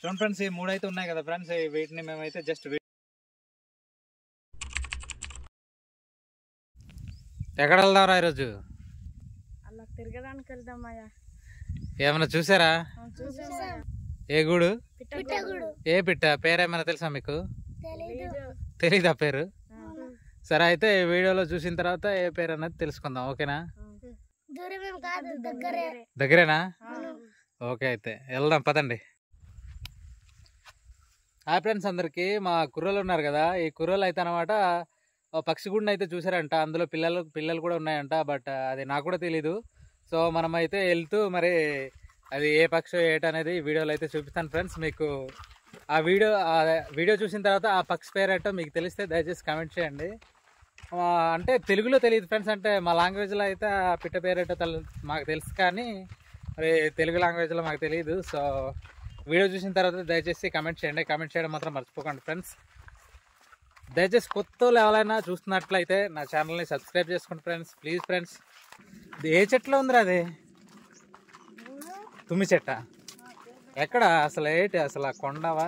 చూడండి ఫ్రెండ్స్, ఈ 3 అయితే ఉన్నాయి కదా ఫ్రెండ్స్, వీటిని మేమైతే జస్ట్ ఎక్కడ వెళ్దాం రా ఈరోజు? అలా తిరగడానికి వెళ్దామయ్యా. ఏమన్నా చూసారా? ఏ గూడు? ఏ పిట్ట పేరేమైనా తెలుసా మీకు? తెలీదా పేరు? సరే అయితే ఈ వీడియోలో చూసిన తర్వాత ఏ పేరు అన్నది తెలుసుకుందాం, ఓకేనా? దగ్గరేనా? ఓకే అయితే వెళ్దాం పదండి. హాయ్ ఫ్రెండ్స్ అందరికి, మా కుర్రోళ్ళు ఉన్నారు కదా, ఈ కుర్రోళ్ళు అయితే అనమాట పక్షి గుడిని అయితే చూసారంట. అందులో పిల్లలు కూడా ఉన్నాయంట, బట్ అది నాకు కూడా తెలీదు. సో మనం అయితే వెళ్తూ మరి అది ఏ పక్షి ఏటనేది వీడియోలో అయితే చూపిస్తాను ఫ్రెండ్స్. మీకు ఆ వీడియో చూసిన తర్వాత ఆ పక్షి పేరు ఏంటో మీకు తెలిస్తే దయచేసి కామెంట్ చేయండి. అంటే తెలుగులో తెలియదు ఫ్రెండ్స్, అంటే మా లాంగ్వేజ్లో అయితే ఆ పిట్ట పేరు ఏంటో మాకు తెలుసు, కానీ మరి తెలుగు లాంగ్వేజ్లో మాకు తెలియదు. సో వీడియో చూసిన తర్వాత దయచేసి కామెంట్ చేయండి. కామెంట్ చేయడం మాత్రం మర్చిపోకండి ఫ్రెండ్స్. దయచేసి కొత్త ఎవరైనా చూస్తున్నట్లయితే నా ఛానల్ని సబ్స్క్రైబ్ చేసుకోండి ఫ్రెండ్స్, ప్లీజ్ ఫ్రెండ్స్. ఏ చెట్లో ఉందిరా అది? తుమ్మి చెట్ట? ఎక్కడ అసలు? ఏంటి అసలు? కొండవా?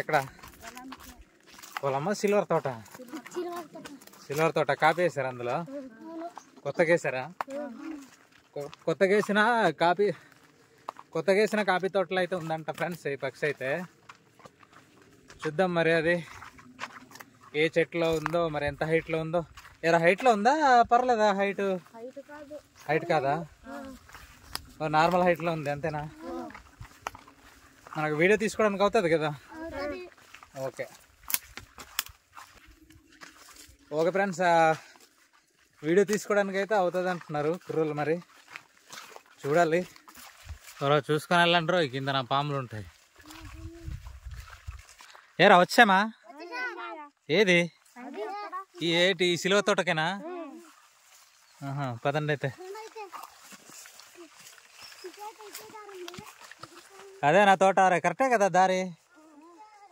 ఎక్కడ? పొలమ్మ? సిల్వర్ తోట? సిల్వర్ తోట కాపీ వేసారా అందులో? కొత్తగా వేసారా? కొత్తగా వేసిన కాపీ తోటలు అయితే ఉందంట ఫ్రెండ్స్ ఈ పక్షి అయితే. చూద్దాం మరి అది ఏ చెట్లో ఉందో, మరి ఎంత హైట్లో ఉందో. ఏరా హైట్లో ఉందా? పర్లేదా హైట్ కాదా? నార్మల్ హైట్లో ఉంది అంతేనా? మనకు వీడియో తీసుకోవడానికి అవుతుంది కదా? ఓకే ఫ్రెండ్స్, వీడియో తీసుకోవడానికి అయితే అవుతుంది అంటున్నారు కుర్రోళ్ళు. మరి చూడాలి, త్వరగా చూసుకొని వెళ్ళంటారు. కింద నా పాములు ఉంటాయి. ఏరా వచ్చామా? ఏది ఏంటి ఈ సిలువ తోటకేనా? పదండి అయితే. అదే నా తోట కరెక్టే కదా దారి?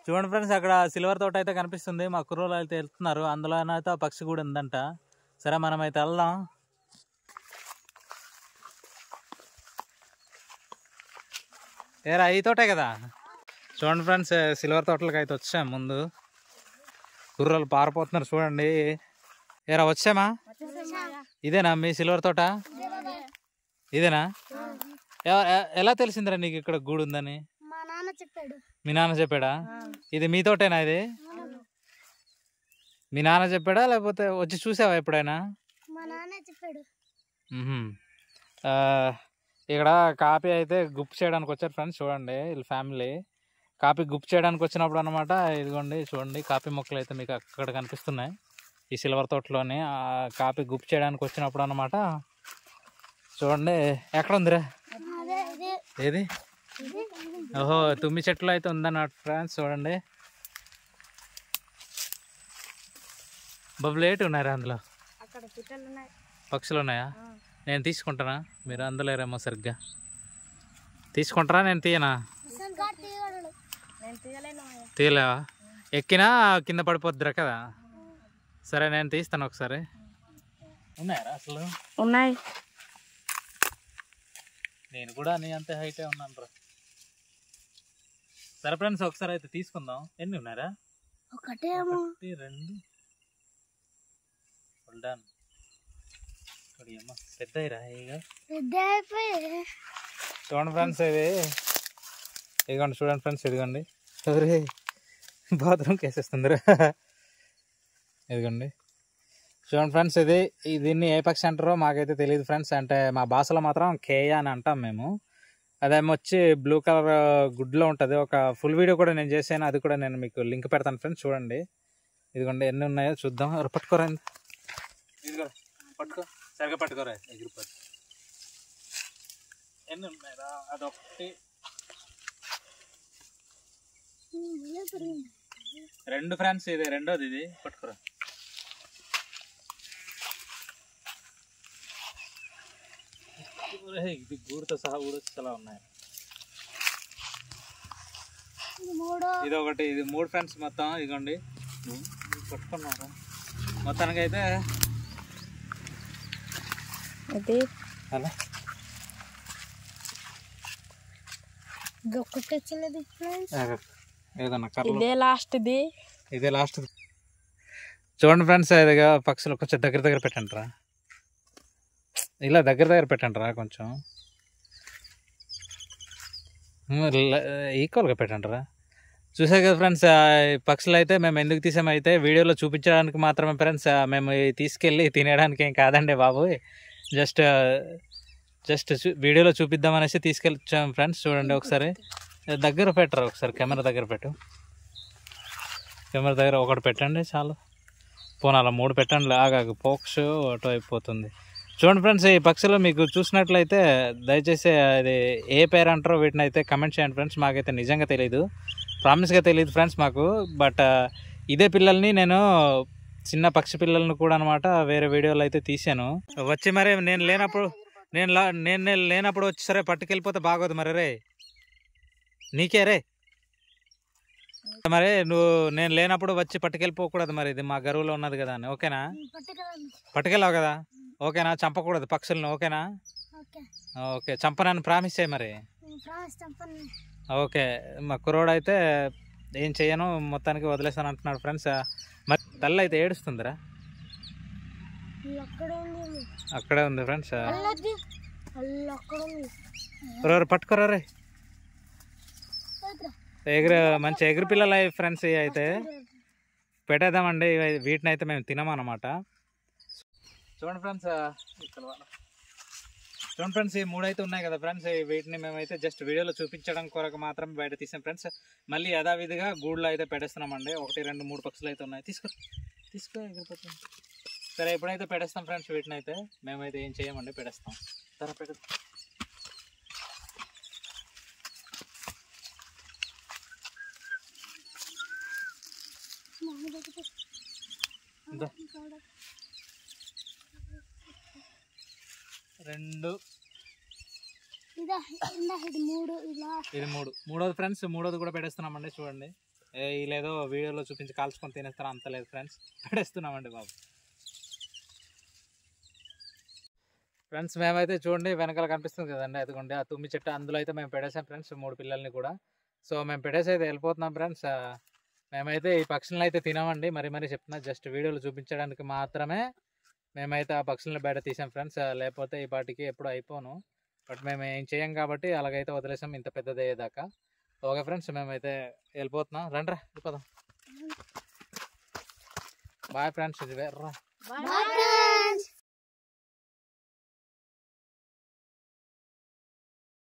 చూడండి ఫ్రెండ్స్, అక్కడ సిల్వర్ తోట అయితే కనిపిస్తుంది. మా కుర్రోళ్ళు అయితే వెళ్తున్నారు, అందులో అయితే పక్షి కూడా ఉందంట. సరే మనం అయితే వెళ్దాం. ఏరా ఈ తోటే కదా? చూడండి ఫ్రెండ్స్, సిల్వర్ తోటలకు అయితే వచ్చాం. ముందు కుర్రోళ్ళు పారిపోతున్నారు చూడండి. ఏరా వచ్చామా? ఇదేనా మీ సిల్వర్ తోట? ఇదేనా? ఎలా తెలిసిందిరా నీకు ఇక్కడ గూడు ఉందని? మీ నాన్న చెప్పాడా? ఇది మీ తోటేనా? ఇది మీ నాన్న చెప్పాడా లేకపోతే వచ్చి చూసావా ఎప్పుడైనా? ఇక్కడ కాపీ అయితే గుప్ చేయడానికి వచ్చారు ఫ్రెండ్స్. చూడండి వీళ్ళ ఫ్యామిలీ కాపీ గుప్ చేయడానికి వచ్చినప్పుడు అనమాట. ఇదిగోండి చూడండి, కాపీ మొక్కలు అయితే మీకు అక్కడ కనిపిస్తున్నాయి ఈ సిల్వర్ తోటలోని. ఆ కాపీ గుప్ చేయడానికి వచ్చినప్పుడు అనమాట. చూడండి ఎక్కడ ఉందిరా? ఏది? ఓహో తుమ్మి చెట్లు అయితే ఉందన్నమాట ఫ్రెండ్స్. చూడండి బబులు ఏటి ఉన్నారా అందులో? పక్షులు ఉన్నాయా? నేను తీసుకుంటానా? మీరు అందలేరేమో సరిగ్గా. తీసుకుంటారా? నేను తీయనా? తీయలేవా? ఎక్కినా కింద పడిపోద్దిరా కదా. సరే నేను తీస్తాను ఒకసారి. ఉన్నాయా అసలు? ఉన్నాయి. నేను కూడా నీ అంతే హైటే ఉన్నాను రా. సరే ఫ్రెండ్స్ ఒకసారి అయితే తీసుకుందాం. ఎన్ని ఉన్నారా? 1 2 డన్. పెద్దయిరా చూడండి ఫ్రెండ్స్, ఇదిగోండి చూడండి ఫ్రెండ్స్, ఇదిగోండి. ఎవరి బాత్రూమ్కి వేసేస్తుందిరా. ఇదిగోండి చూడండి ఫ్రెండ్స్, దీన్ని ఏ పక్షి అంటారో మాకైతే తెలియదు ఫ్రెండ్స్. అంటే మా భాషలో మాత్రం కేయ అని అంటాం మేము. అదేమో వచ్చి బ్లూ కలర్ గుడ్లో ఉంటుంది. ఒక ఫుల్ వీడియో కూడా నేను చేశాను, అది కూడా నేను మీకు లింక్ పెడతాను ఫ్రెండ్స్. చూడండి ఇదిగోండి ఎన్ని ఉన్నాయో చూద్దాం. పట్టుకోరా, ఇదిగో పట్టుకో, సరిగా పట్టుకోరా. ఎగిరిపోయి ఎన్ని ఉన్నాయరా? అదొకటి 2 ఫ్రెండ్స్, ఇది రెండోది. ఇది పట్టుకోరా. ఇది గూడుతో సహా ఊడొచ్చేలా ఉన్నాయి. ఇది ఒకటి, ఇది 3 ఫ్రెండ్స్ మొత్తం. ఇదిగోండి పట్టుకున్నారు మొత్తానికి అయితే. అలా ఏదన్నా కర్రలు ఇదే లాస్ట్ ఇది. ఇదే లాస్ట్. చూడండి ఫ్రెండ్స్, ఇదిగా పక్షులు కొంచెం దగ్గర పెట్టండి రా, ఇలా దగ్గర పెట్టండి రా, కొంచెం ఈక్వల్గా పెట్టండి రా. చూసారు కదా ఫ్రెండ్స్, పక్షులు అయితే మేము ఎందుకు తీసామైతే వీడియోలో చూపించడానికి మాత్రమే ఫ్రెండ్స్. మేము తీసుకెళ్ళి తినేయడానికి ఏం కాదండి బాబు, జస్ట్ వీడియోలో చూపిద్దామనేసి తీసుకెళ్ళాం ఫ్రెండ్స్. చూడండి ఒకసారి దగ్గర పెట్టరు, ఒకసారి కెమెరా దగ్గర పెట్టు, కెమెరా దగ్గర ఒకటి పెట్టండి చాలు. పోనీ అలా 3 పెట్టండి, ఆగాగు పోక్స్ అటు అయిపోతుంది. చూడండి ఫ్రెండ్స్, ఈ పక్షులు మీకు చూసినట్లయితే దయచేసి అది ఏ పేరు అంటారో వీటిని అయితే కమెంట్ చేయండి ఫ్రెండ్స్. మాకైతే నిజంగా తెలియదు, ప్రామిస్గా తెలియదు ఫ్రెండ్స్ మాకు. బట్ ఇదే పిల్లల్ని నేను చిన్న పక్షి పిల్లల్ని కూడా అనమాట వేరే వీడియోలో అయితే తీసాను. వచ్చి మరి నేను లేనప్పుడు వచ్చి సరే పట్టుకెళ్ళిపోతే బాగోదు మరి రే, నీకే రే. మరి నేను లేనప్పుడు వచ్చి పట్టుకెళ్ళిపోకూడదు మరి, ఇది మా గరువులో ఉన్నది కదా అని. ఓకేనా? పట్టుకెళ్ళావు కదా, ఓకేనా? చంపకూడదు పక్షులను, ఓకేనా? ఓకే, చంపనని ప్రామిస్ చేయి మరి. ఓకే, మా కుర్రోడు అయితే ఏం చెయ్యను, మొత్తానికి వదిలేస్తాను అంటున్నాడు ఫ్రెండ్స్. మరి తల్లి అయితే ఏడుస్తుందిరా, అక్కడే ఉంది ఫ్రెండ్స్. పట్టుకోరా రే, మంచి ఎగురు పిల్లలు అయ్యి ఫ్రెండ్స్. ఇవి అయితే పెట్టేద్దామండి, వీటిని అయితే మేము తినమన్నమాట. చూడండి ఫ్రెండ్స్, ఈ 3 అయితే ఉన్నాయి కదా ఫ్రెండ్స్, వీటిని మేమైతే జస్ట్ వీడియోలో చూపించడం కొరకు మాత్రమే బయట తీసాం ఫ్రెండ్స్. మళ్ళీ యథావిధిగా గూడులో అయితే పెట్టేస్తున్నామండి. 1, 2, 3 పక్షులు అయితే ఉన్నాయి. తీసుకో ఎగిరిపోతుంది. సరే, ఎప్పుడైతే పెట్టేస్తాం ఫ్రెండ్స్, వీటిని అయితే మేమైతే ఏం చేయమండి, పెట్టేస్తాం. సరే పెట్టేస్తాం. ఇది 3. మూడోది ఫ్రెండ్స్, మూడోది కూడా పెట్టేస్తున్నామండి. చూడండి, లేదో వీడియోలో చూపించి కాల్చుకొని తినేస్తారా, అంత లేదు ఫ్రెండ్స్, పెట్టేస్తున్నామండి బాబు. ఫ్రెండ్స్, మేమైతే చూడండి వెనకాల కనిపిస్తుంది కదండి, అదిగోండి ఆ తుమ్మి చెట్టు, అందులో అయితే మేము పెట్టేసాం ఫ్రెండ్స్ 3 పిల్లల్ని కూడా. సో మేము పెట్టేసి అయితే వెళ్ళిపోతున్నాం ఫ్రెండ్స్. మేమైతే ఈ పక్షులను అయితే తినమండి, మరి చెప్తున్నా, జస్ట్ వీడియోలో చూపించడానికి మాత్రమే మేమైతే ఆ పక్షులను బయట తీసాం ఫ్రెండ్స్. లేకపోతే ఈ పాటికి ఎప్పుడు అయిపోను, బట్ మేము ఏం చేయం కాబట్టి అలాగైతే వదిలేసాం ఇంత పెద్దదయ్యేదాకా. ఓకే ఫ్రెండ్స్, మేమైతే వెళ్ళిపోతున్నాం. రండి వెళ్ళిపోదాం. Bye friends.